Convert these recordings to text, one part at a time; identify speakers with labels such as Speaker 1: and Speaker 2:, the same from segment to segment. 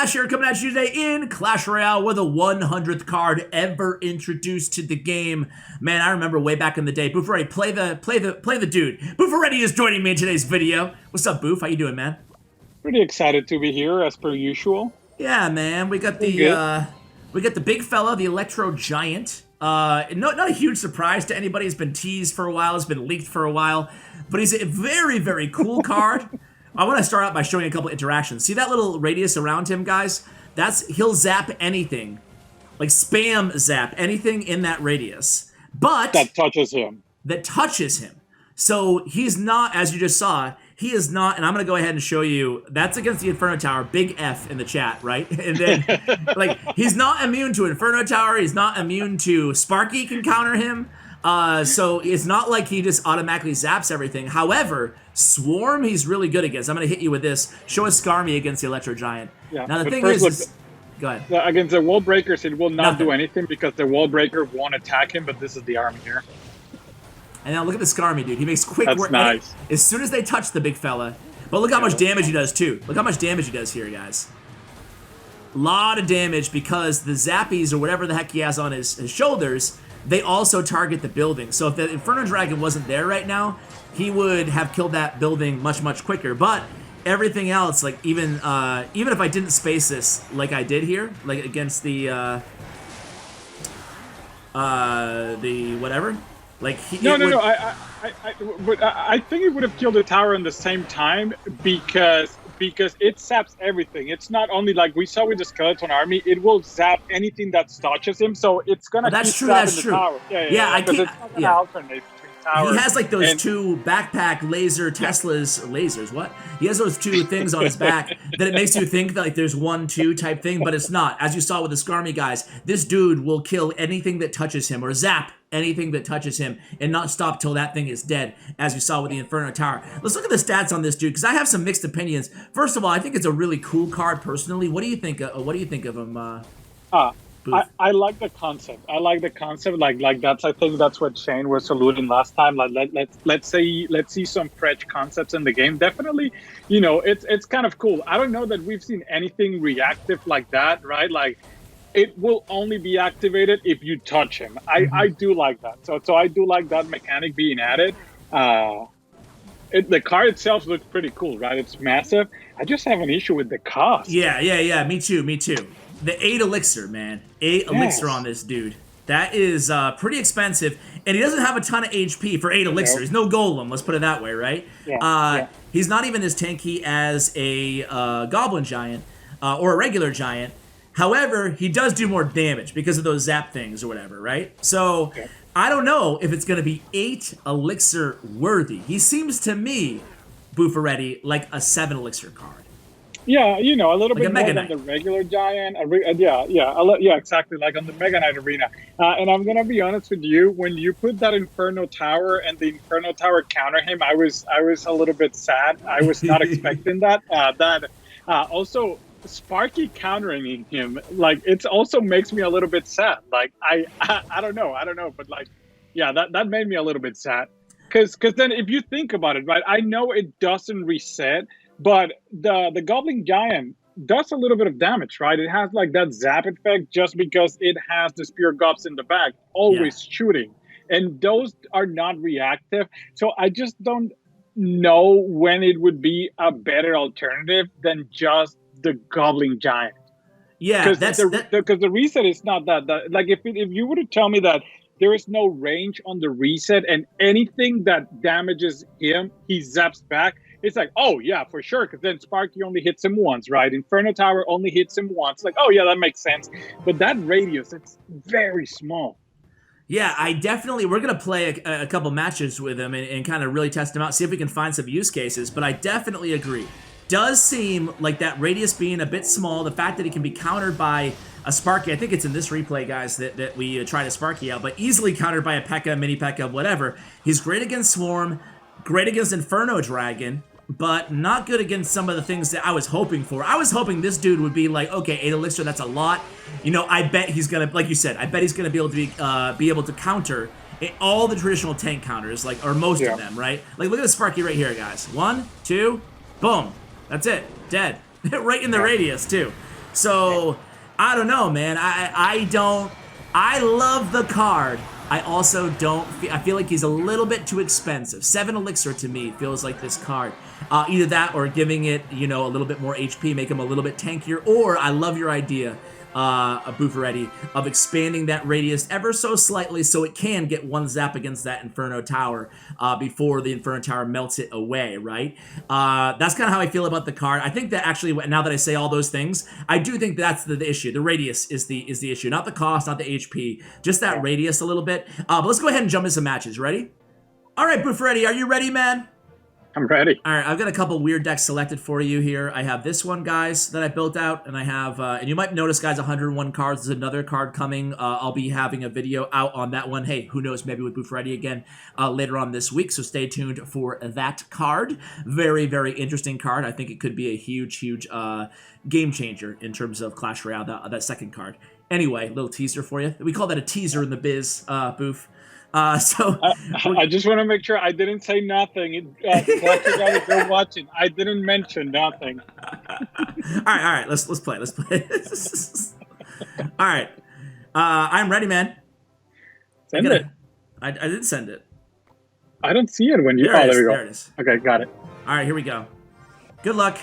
Speaker 1: Clash here, coming at you today in Clash Royale with the 100th card ever introduced to the game. Man, I remember way back in the day. Bufarete, play the dude. Bufarete is joining me in today's video. What's up, Boof? How you doing, man?
Speaker 2: Pretty excited to be here as per usual.
Speaker 1: Yeah, man. We got the big fella, the Electro Giant. Not a huge surprise to anybody. It's been teased for a while. It's been leaked for a while. But he's a very, very cool card. I want to start out by showing a couple interactions. See that little radius around him, guys? He'll zap anything. Like spam zap anything in that radius. But
Speaker 2: that touches him.
Speaker 1: So he's not, as you just saw, he is not, and I'm going to go ahead and show you, that's against the Inferno Tower, big F in the chat, right? And then, like, he's not immune to Inferno Tower, he's not immune to Sparky can counter him, so it's not like he just automatically zaps everything. However, Swarm he's really good against. I'm going to hit you with this. Show us Skarmy against the Electro Giant.
Speaker 2: Yeah,
Speaker 1: now the thing is, go ahead.
Speaker 2: Against the wall breakers, it will not do anything because the wall breaker won't attack him, but this is the army here.
Speaker 1: And now look at the Skarmy, dude. He makes quick
Speaker 2: work.
Speaker 1: That's nice. As soon as they touch the big fella. But look how much damage he does, too. Look how much damage he does here, guys. A lot of damage because the Zappies, or whatever the heck he has on his shoulders, they also target the building. So if the Inferno Dragon wasn't there right now, he would have killed that building much, much quicker. But everything else, like even if I didn't space this like I did here, like against the whatever... Like
Speaker 2: I think it would have killed the tower in the same time because it zaps everything. It's not only like we saw with the skeleton army; it will zap anything that touches him. So it's gonna.
Speaker 1: That's true. That's true.
Speaker 2: Tower.
Speaker 1: Yeah, I can't.
Speaker 2: Alternate between towers.
Speaker 1: He has like those two backpack laser Teslas. Lasers. What? He has those two things on his back that it makes you think that like there's 1-2 type thing, but it's not. As you saw with the Skarmy guys, this dude will kill anything that touches him or zap anything that touches him and not stop till that thing is dead, as you saw with the Inferno Tower. Let's look at the stats on this dude, because I have some mixed opinions. First of all, I think it's a really cool card personally. What do you think of him,
Speaker 2: I like the concept. I like the concept. Like that's, I think that's what Shane was alluding last time. Like let's see some fresh concepts in the game. Definitely, you know, it's kind of cool. I don't know that we've seen anything reactive like that, right? Like it will only be activated if you touch him. I do like that. So I do like that mechanic being added. The card itself looks pretty cool, right? It's massive. I just have an issue with the cost.
Speaker 1: Yeah. Me too. The 8 elixir, man. 8 elixir on this dude. That is pretty expensive. And he doesn't have a ton of HP for 8 elixir. He's no golem, let's put it that way, right? He's not even as tanky as a goblin giant or a regular giant. However, he does do more damage because of those zap things or whatever, right? So, I don't know if it's going to be 8 elixir worthy. He seems to me, Bufarete, like a 7 elixir card.
Speaker 2: Yeah, you know, a little
Speaker 1: like
Speaker 2: bit more than the regular giant. Yeah, exactly, like on the Mega Knight arena. And I'm going to be honest with you, when you put that Inferno Tower and the Inferno Tower counter him, I was a little bit sad. I was not expecting that. Also... Sparky countering him, like it also makes me a little bit sad. Like I don't know, but like, yeah, that made me a little bit sad. Because then if you think about it, right, I know it doesn't reset, but the Goblin Giant does a little bit of damage, right? It has like that zap effect just because it has the Spear Gobs in the back, always shooting, and those are not reactive. So I just don't know when it would be a better alternative than just the Goblin Giant.
Speaker 1: Yeah,
Speaker 2: because the reset is not that like if you were to tell me that there is no range on the reset and anything that damages him he zaps back, it's like, oh yeah, for sure, because then Sparky only hits him once, right? Inferno Tower only hits him once. Like, oh yeah, that makes sense. But that radius, it's very small.
Speaker 1: Yeah, we're going to play a couple matches with him and kind of really test him out, see if we can find some use cases, but I definitely agree. Does seem like that radius being a bit small, the fact that he can be countered by a Sparky, I think it's in this replay, guys, that we try to Sparky out, but easily countered by a P.E.K.K.A, mini P.E.K.K.A, whatever. He's great against Swarm, great against Inferno Dragon, but not good against some of the things that I was hoping for. I was hoping this dude would be like, okay, 8 elixir, that's a lot. You know, I bet he's going to, like you said, I bet he's going to be able to counter all the traditional tank counters, like, or most of them, right? Like, look at the Sparky right here, guys. 1, 2, boom. That's it. Dead. Right in the radius, too. So, I don't know, man. I love the card. I also don't, I feel like he's a little bit too expensive. 7 elixir to me feels like this card. Either that or giving it, you know, a little bit more HP, make him a little bit tankier, or I love your idea, Bufarete, of expanding that radius ever so slightly so it can get one zap against that Inferno Tower before the Inferno Tower melts it away, right? That's kind of how I feel about the card. I think that actually, now that I say all those things, I do think that's the issue. The radius is the issue, not the cost, not the HP, just that radius a little bit. But let's go ahead and jump into some matches. Ready? All right, Bufarete, are you ready, man?
Speaker 2: I'm ready.
Speaker 1: All right, I've got a couple weird decks selected for you here. I have this one, guys, that I built out, and I have, and you might notice, guys, 101 cards. There's another card coming. I'll be having a video out on that one. Hey, who knows, maybe with Bufarete again later on this week, so stay tuned for that card. Very, very interesting card. I think it could be a huge, huge game changer in terms of Clash Royale, that second card. Anyway, little teaser for you. We call that a teaser in the biz, Boof. So
Speaker 2: I just want to make sure I didn't say nothing. If you're watching, I didn't mention nothing.
Speaker 1: all right. Let's play. Let's play. All right. I'm ready, man.
Speaker 2: Send it.
Speaker 1: I did send it.
Speaker 2: I don't see it when you.
Speaker 1: There
Speaker 2: there we go.
Speaker 1: There it is.
Speaker 2: Okay, got it.
Speaker 1: All right, here we go. Good luck.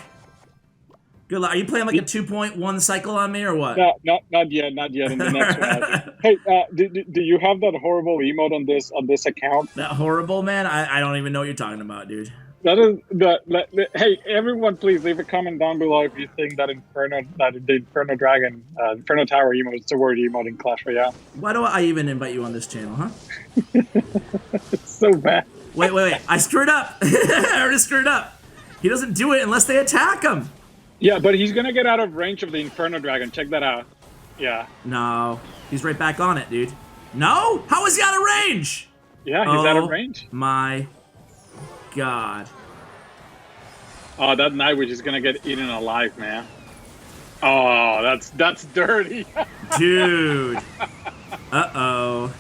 Speaker 1: Good luck. Are you playing like a 2.1 cycle on me or what?
Speaker 2: No, not yet. Not yet. In the next one. Hey, do you have that horrible emote on this account?
Speaker 1: That horrible, man. I don't even know what you're talking about, dude.
Speaker 2: That is hey, everyone, please leave a comment down below if you think that the Inferno Dragon, Inferno Tower emote is the word emote in Clash Royale.
Speaker 1: Why do I even invite you on this channel, huh?
Speaker 2: It's so bad.
Speaker 1: Wait. I screwed up. I already screwed up. He doesn't do it unless they attack him.
Speaker 2: Yeah, but he's gonna get out of range of the Inferno Dragon. Check that out. Yeah.
Speaker 1: No, he's right back on it, dude. No? How is he out of range?
Speaker 2: Yeah, he's out of range.
Speaker 1: My God.
Speaker 2: Oh, that Night Witch is gonna get eaten alive, man. Oh, that's dirty.
Speaker 1: Dude. Uh-oh.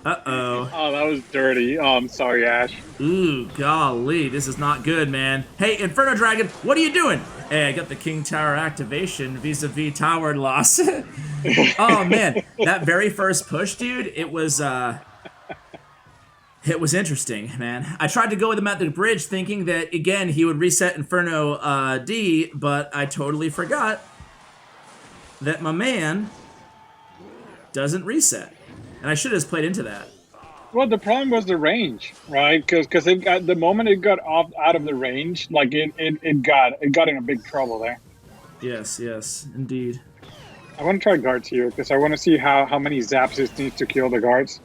Speaker 2: Oh, that was dirty. Oh, I'm sorry, Ash.
Speaker 1: Ooh, golly, this is not good, man. Hey, Inferno Dragon, what are you doing? Hey, I got the King Tower activation vis-a-vis tower loss. Oh, man, that very first push, dude, it was interesting, man. I tried to go with him at the bridge thinking that, again, he would reset Inferno D, but I totally forgot that my man doesn't reset. And I should have just played into that.
Speaker 2: Well, the problem was the range, right? Because the moment it got out of the range, like it got in a big trouble there.
Speaker 1: Yes, indeed.
Speaker 2: I want to try guards here because I want to see how many zaps it needs to kill the guards.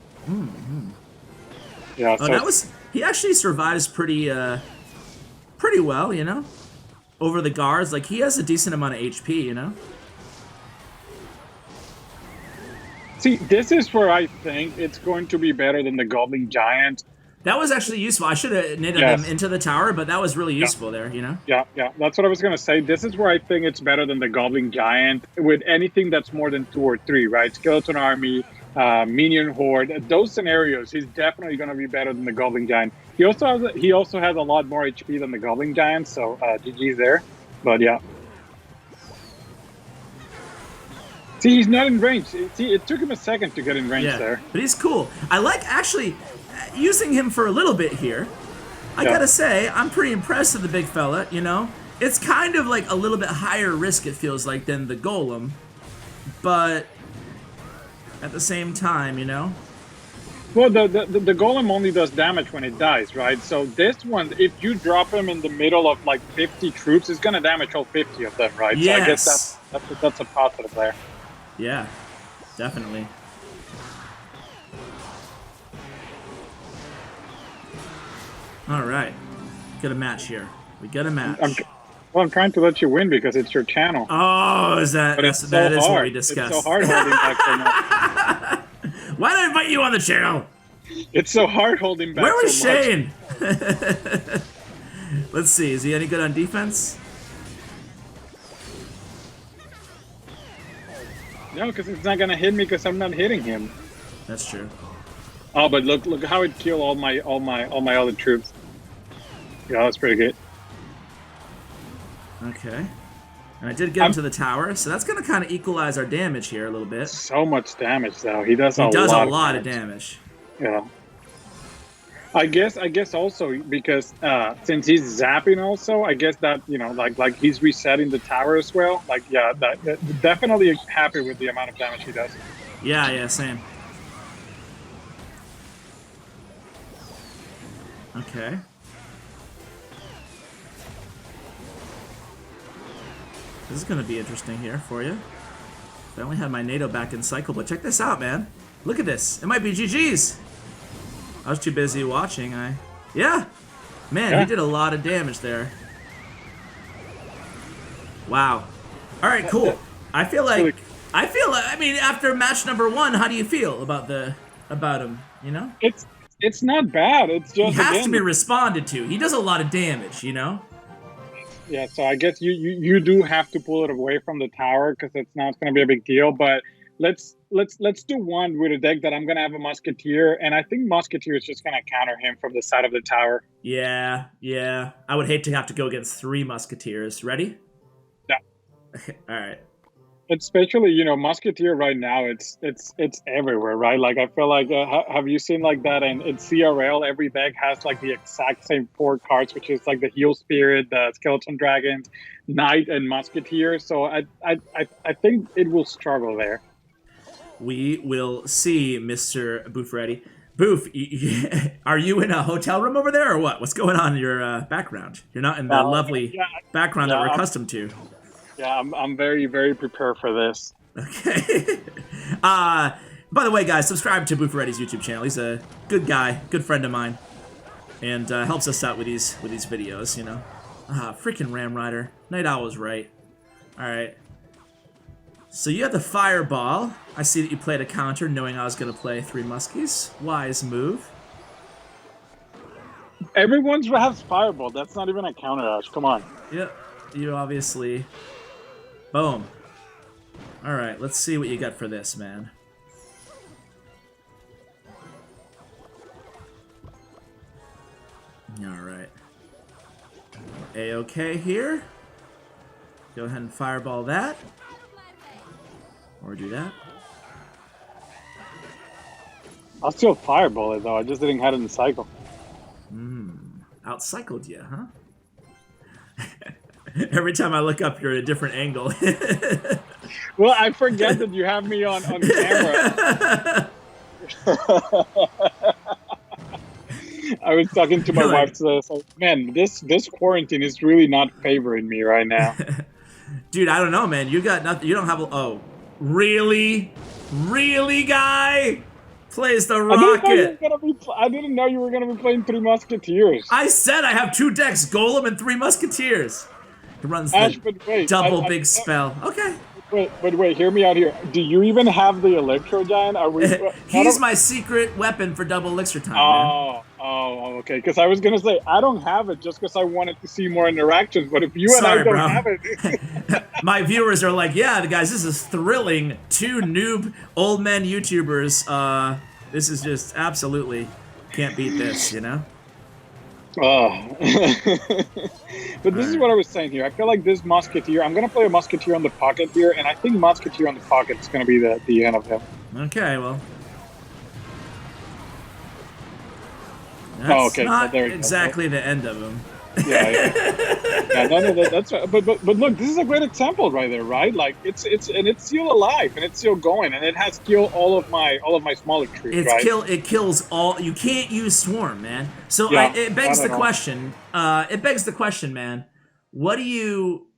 Speaker 2: Yeah.
Speaker 1: Oh, so he actually survives pretty well, you know, over the guards. Like he has a decent amount of HP, you know.
Speaker 2: See, this is where I think it's going to be better than the Goblin Giant.
Speaker 1: That was actually useful. I should have knitted him into the tower, but that was really useful there, you know?
Speaker 2: Yeah. That's what I was going to say. This is where I think it's better than the Goblin Giant with anything that's more than 2 or 3, right? Skeleton Army, Minion Horde, those scenarios, he's definitely going to be better than the Goblin Giant. He also has a lot more HP than the Goblin Giant, so GG's there. But yeah. See, he's not in range. See, it took him a second to get in range there.
Speaker 1: But he's cool. I like actually using him for a little bit here. I gotta say, I'm pretty impressed with the big fella, you know? It's kind of like a little bit higher risk, it feels like, than the Golem. But at the same time, you know?
Speaker 2: Well, the Golem only does damage when it dies, right? So this one, if you drop him in the middle of like 50 troops, it's gonna damage all 50 of them, right?
Speaker 1: Yes.
Speaker 2: So I guess that's a positive there.
Speaker 1: Yeah, definitely. All right, got a match here. We got a match.
Speaker 2: I'm trying to let you win because it's your channel.
Speaker 1: Oh, that is what we discussed.
Speaker 2: It's so hard holding back so much.
Speaker 1: Why did I invite you on the channel?
Speaker 2: It's so hard holding back.
Speaker 1: Where was
Speaker 2: so much.
Speaker 1: Shane? Let's see. Is he any good on defense?
Speaker 2: No, because it's not gonna hit me because I'm not hitting him.
Speaker 1: That's true.
Speaker 2: Oh, but look how it killed all my other troops. Yeah, that's pretty good.
Speaker 1: Okay. And I did get him to the tower, so that's going to kind of equalize our damage here a little bit.
Speaker 2: So much damage, though. He does a
Speaker 1: lot of damage.
Speaker 2: Yeah. I guess also because since he's zapping also, I guess that, you know, like he's resetting the tower as well. Like, yeah, that definitely happy with the amount of damage he does.
Speaker 1: Yeah, same. Okay. This is going to be interesting here for you. I only had my NATO back in cycle, but check this out, man. Look at this. It might be GG's. I was too busy watching. Yeah. Man, he did a lot of damage there. Wow. All right, cool. I feel like, I mean, after match number 1, how do you feel about him, you know?
Speaker 2: It's not bad. It's just,
Speaker 1: he has to be responded to. He does a lot of damage, you know?
Speaker 2: Yeah, so I guess you do have to pull it away from the tower because it's not going to be a big deal. But let's do one with a deck that I'm going to have a Musketeer, and I think Musketeer is just going to counter him from the side of the tower.
Speaker 1: Yeah. I would hate to have to go against 3 Musketeers. Ready?
Speaker 2: Yeah.
Speaker 1: All right.
Speaker 2: Especially, you know, Musketeer right now, it's everywhere, right? Like, I feel like, have you seen like that in CRL? Every deck has like the exact same 4 cards, which is like the Heal Spirit, the Skeleton Dragons, Knight, and Musketeer. So I think it will struggle there.
Speaker 1: We will see, Mr. Bufarete. Boof, are you in a hotel room over there or what? What's going on in your background? You're not in the lovely background that we're accustomed to.
Speaker 2: Yeah, I'm very, very prepared for this.
Speaker 1: Okay. By the way, guys, subscribe to Bufarete's YouTube channel. He's a good guy, good friend of mine, and helps us out with these videos, you know. Freaking Ram Rider. Night Owl was right. All right. So you have the Fireball. I see that you played a counter knowing I was going to play 3 Muskies. Wise move.
Speaker 2: Everyone's has Fireball. That's not even a counter, Ash. Come on.
Speaker 1: Yep. You obviously... Boom. All right, let's see what you got for this, man. All right. A-okay here. Go ahead and fireball that. Or do that.
Speaker 2: I'll still fireball it, though. I just didn't have it in the cycle.
Speaker 1: Outcycled you, huh? Every time I look up, you're at a different angle.
Speaker 2: Well, I forget that you have me on camera. I was talking to my wife today. So, man, this quarantine is really not favoring me right now.
Speaker 1: Dude, I don't know, man. You got nothing. You don't have. Oh, really, guy? Plays the rocket.
Speaker 2: I didn't know you were gonna be playing 3 Musketeers.
Speaker 1: I said I have 2 decks: Golem and 3 Musketeers. He runs the double big spell. Okay.
Speaker 2: Wait, hear me out here. Do you even have the Electro Giant? Are we?
Speaker 1: He's my secret weapon for double elixir time. Man.
Speaker 2: Oh, okay. Because I was gonna say I don't have it just because I wanted to see more interactions. But if you and I don't have it,
Speaker 1: my viewers are like, yeah, guys, this is thrilling. 2 noob old men YouTubers. This is just absolutely can't beat this, you know.
Speaker 2: But this is what I was saying here. I feel like this Musketeer, I'm going to play a Musketeer on the pocket here, and I think Musketeer on the pocket is going to be the end of him.
Speaker 1: Okay, well. That's not exactly the end of him.
Speaker 2: Yeah, no, that's right. But look, this is a great example right there, right? Like it's still alive and it's still going, and it has killed all of my smaller trees.
Speaker 1: It kills all. You can't use swarm, man. So it begs the question. It begs the question, man. What do you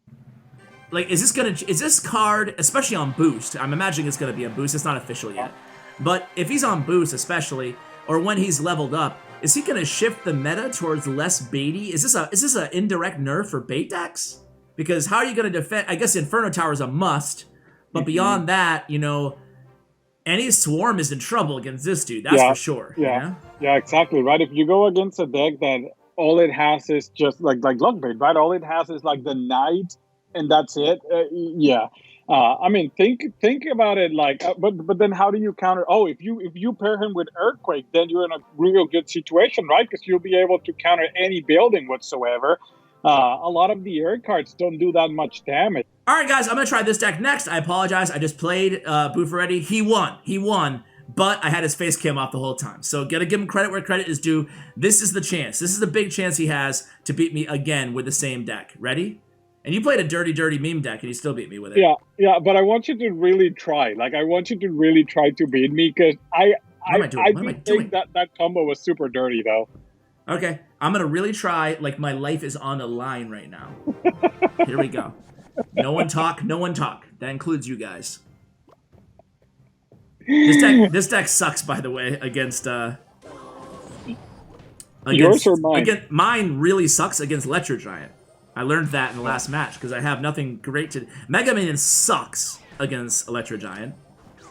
Speaker 1: like? Is this card, especially on boost? I'm imagining it's gonna be on boost. It's not official yet, but if he's on boost, especially, or when he's leveled up. Is he gonna shift the meta towards less baity? Is this a indirect nerf for bait decks? Because how are you gonna defend? I guess Inferno Tower is a must, but beyond that, you know, any swarm is in trouble against this dude. That's for sure.
Speaker 2: Yeah,
Speaker 1: you know?
Speaker 2: Yeah, exactly. Right. If you go against a deck that all it has is just like Lockbait, right? All it has is like the Knight, and that's it. I mean, think about it like, but then how do you counter? Oh, if you pair him with Earthquake, then you're in a real good situation, right? Because you'll be able to counter any building whatsoever. A lot of the air cards don't do that much damage.
Speaker 1: All right, guys, I'm going to try this deck next. I apologize. I just played Bufarete. He won. But I had his face cam off the whole time. So gotta give him credit where credit is due. This is the chance. This is the big chance he has to beat me again with the same deck. Ready? And you played a dirty meme deck, and you still beat me with it.
Speaker 2: Yeah, but I want you to really try. Like, I want you to really try to beat me, because I think that combo was super dirty, though.
Speaker 1: Okay, I'm gonna really try. Like, my life is on the line right now. Here we go. No one talk. No one talk. That includes you guys. This deck sucks, by the way, against
Speaker 2: yours or mine?
Speaker 1: Mine really sucks against Electro Giant. I learned that in the last match because I have nothing great to. Mega Minion sucks against Electro Giant.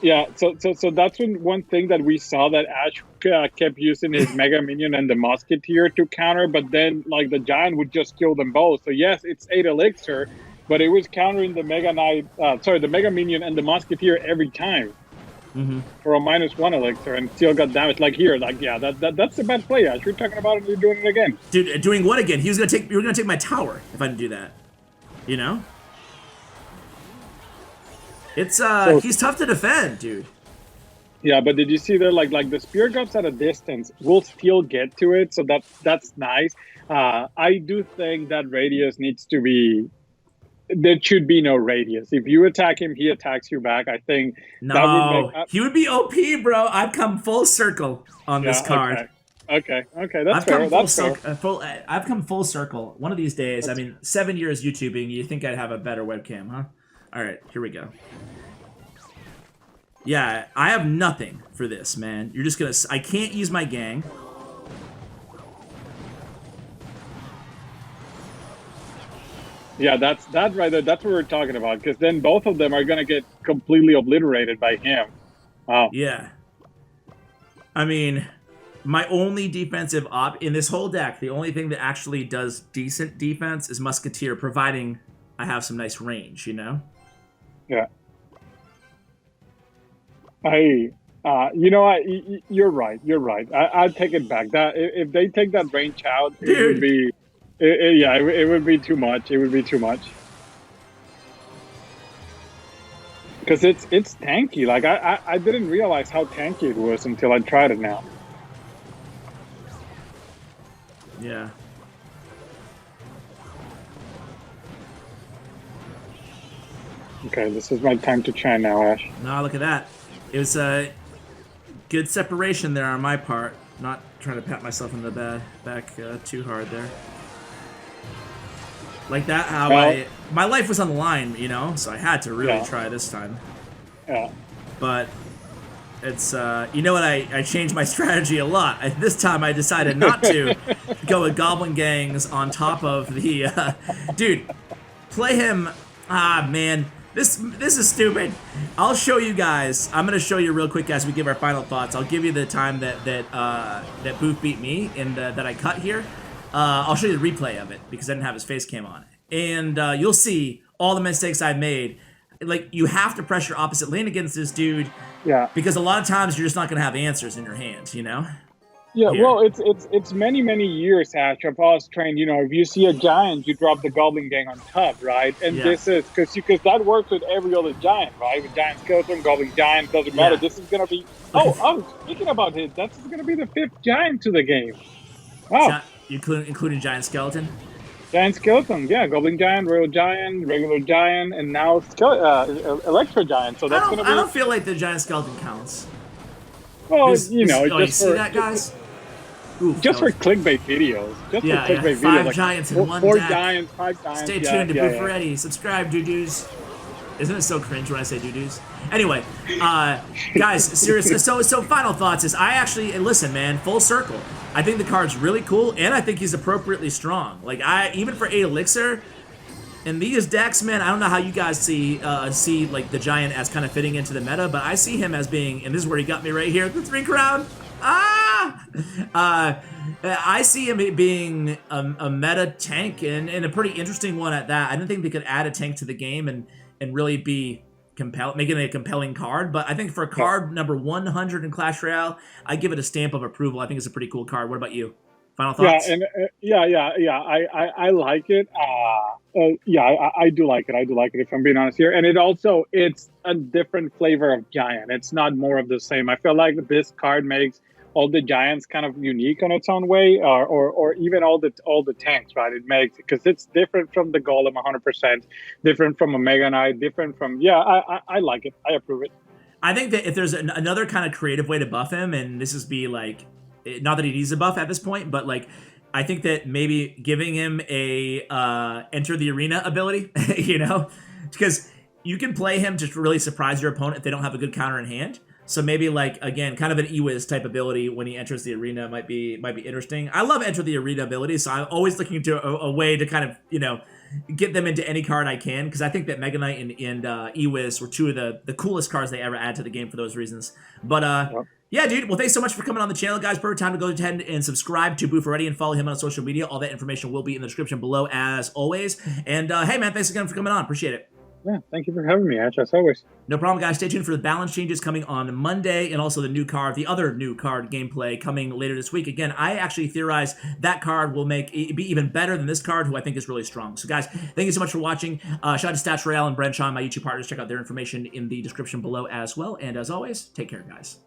Speaker 2: Yeah, so that's one thing that we saw, that Ash kept using his Mega Minion and the Musketeer to counter, but then like the Giant would just kill them both. So yes, it's 8 elixir, but it was countering the Mega Minion and the Musketeer every time. For a -1 elixir, and still got damaged. Like here, like, yeah, that's a bad play, Ash. You're talking about it, you're doing it again.
Speaker 1: Dude, doing what again? You were gonna take my tower if I didn't do that. You know? It's he's tough to defend, dude.
Speaker 2: Yeah, but did you see there, like the Spear Gups at a distance will still get to it, so that's nice. I do think that radius needs to be. There should be no radius. If you attack him, he attacks you back. I think that would make...
Speaker 1: he would be OP, bro. I've come full circle on this card.
Speaker 2: Okay, that's fair.
Speaker 1: I've come full circle. One of these days, I mean, 7 years YouTubing, you think I'd have a better webcam, huh? All right, here we go. Yeah, I have nothing for this, man. You're just gonna... I can't use my gang.
Speaker 2: Yeah, that right there. That's what we're talking about. Because then both of them are gonna get completely obliterated by him. Wow.
Speaker 1: Yeah. I mean, my only defensive op in this whole deck, the only thing that actually does decent defense is Musketeer, providing I have some nice range. You know.
Speaker 2: Yeah. You know, you're right. You're right. I'll take it back. That if they take that range out,
Speaker 1: dude,
Speaker 2: it would be. It would be too much. It would be too much. Because it's tanky. Like, I didn't realize how tanky it was until I tried it now.
Speaker 1: Yeah.
Speaker 2: Okay, this is my time to shine now, Ash.
Speaker 1: No, look at that. It was a good separation there on my part. Not trying to pat myself in the back too hard there. Like that, how my life was on the line, you know, so I had to really try this time.
Speaker 2: Yeah.
Speaker 1: But it's, you know what, I changed my strategy a lot. This time I decided not to go with Goblin Gangs on top of the, dude, play him, man, this is stupid. I'll show you guys, I'm going to show you real quick as we give our final thoughts. I'll give you the time that Booth beat me and that I cut here. I'll show you the replay of it because I didn't have his face cam on. And you'll see all the mistakes I've made. Like, you have to pressure opposite lane against this dude.
Speaker 2: Yeah.
Speaker 1: Because a lot of times you're just not going to have answers in your hand, you know?
Speaker 2: Yeah, here. Well, it's many years, Ash, of us trained. You know, if you see a giant, you drop the Goblin Gang on top, right? And this is because that works with every other giant, right? With Giant Skeleton, Goblin Giant, doesn't matter. This is gonna be. Speaking about it, that's gonna be the 5th giant to the game. Wow.
Speaker 1: Including Giant Skeleton?
Speaker 2: Giant Skeleton, yeah. Goblin Giant, Royal Giant, regular Giant, and now Electro Giant. So that's gonna be.
Speaker 1: I don't feel like the Giant Skeleton counts.
Speaker 2: Well, you know,
Speaker 1: you see that, guys?
Speaker 2: Just for clickbait videos. Just for clickbait videos.
Speaker 1: 5 giants in one
Speaker 2: deck.
Speaker 1: 5 giants. Stay tuned to Bufarete. Subscribe, doo-doos. Isn't it so cringe when I say doo-doos? Anyway, guys, seriously, so final thoughts is I actually, listen, man, full circle. I think the card's really cool, and I think he's appropriately strong. Like, even for 8 elixir, in these decks, man, I don't know how you guys see like the giant as kind of fitting into the meta, but I see him as being, and this is where he got me right here, the 3 crown. I see him being a meta tank and a pretty interesting one at that. I didn't think they could add a tank to the game and really be making it a compelling card. But I think for a card number 100 in Clash Royale, I give it a stamp of approval. I think it's a pretty cool card. What about you? Final
Speaker 2: Yeah,
Speaker 1: thoughts?
Speaker 2: and I like it. Yeah, I do like it. I do like it, if I'm being honest here. And it's a different flavor of giant. It's not more of the same. I feel like this card makes all the giants kind of unique on its own way, or even all the tanks, right? It makes, because it's different from the golem 100%, different from a Mega Knight, different from, yeah. I like it. I approve it.
Speaker 1: I think that if there's another kind of creative way to buff him, and this is be like, not that he needs a buff at this point, but like, I think that maybe giving him a enter the arena ability, you know, because you can play him to really surprise your opponent if they don't have a good counter in hand. So maybe like, again, kind of an Ewiz type ability when he enters the arena might be interesting. I love enter the arena abilities, so I'm always looking to a way to kind of, you know, get them into any card I can, because I think that Mega Knight and Ewiz were two of the coolest cards they ever add to the game for those reasons. But
Speaker 2: Yep.
Speaker 1: yeah, dude. Well, thanks so much for coming on the channel, guys. Perfect time to go ahead and subscribe to Bufarete and follow him on social media. All that information will be in the description below, as always. And hey, man, thanks again for coming on. Appreciate it.
Speaker 2: Yeah, thank you for having me, Ash, as always.
Speaker 1: No problem, guys. Stay tuned for the balance changes coming on Monday, and also the other new card gameplay coming later this week. Again, I actually theorize that card will be even better than this card, who I think is really strong. So, guys, thank you so much for watching. Shout out to Stutts, Royale, and Bren Chong, my YouTube partners. Check out their information in the description below as well. And as always, take care, guys.